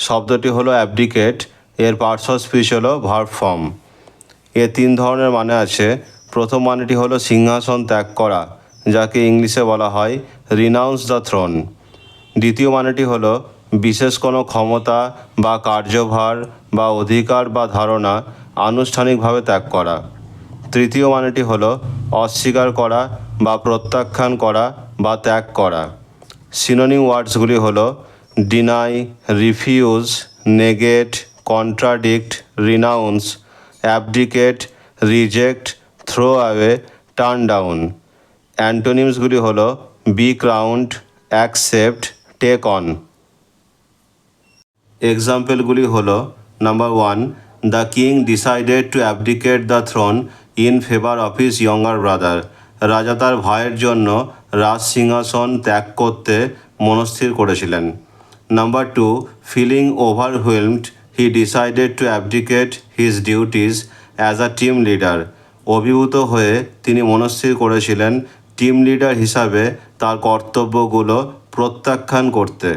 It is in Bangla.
শব্দটি হলো অ্যাবডিকেট, এর পার্টস অফ স্পিচ হলো ভার্ব ফর্ম। এর 3 ধরনের মানে আছে। প্রথম মানেটি হলো সিংহাসন ত্যাগ করা, যাকে ইংলিশে বলা হয় রিনাউন্স দ্য থ্রোন। দ্বিতীয় মানেটি হলো বিশেষ কোনো ক্ষমতা বা কার্যভার বা অধিকার বা ধারণা আনুষ্ঠানিকভাবে ত্যাগ করা। তৃতীয় মানেটি হলো অস্বীকার করা বা প্রত্যাখ্যান করা বা ত্যাগ করা। সিনোনিম ওয়ার্ডসগুলি হলো deny, refuse, negate, contradict, renounce, abdicate, reject, throw away, turn down. অ্যান্টোনিমসগুলি হলো be crowned, accept, take on. এক্সাম্পলগুলি হলো number 1, the king decided to abdicate the throne in favour of his younger brother. রাজা তার ভাইয়ের জন্য রাজ সিংহাসন ত্যাগ করতে মনস্থির করেছিলেন। Number 2, feeling overwhelmed he decided to abdicate his duties as a team leader. অভিভূত হয়ে তিনি মনস্থির করেছিলেন টিম লিডার হিসাবে তার কর্তব্যগুলো প্রত্যাখ্যান করতে।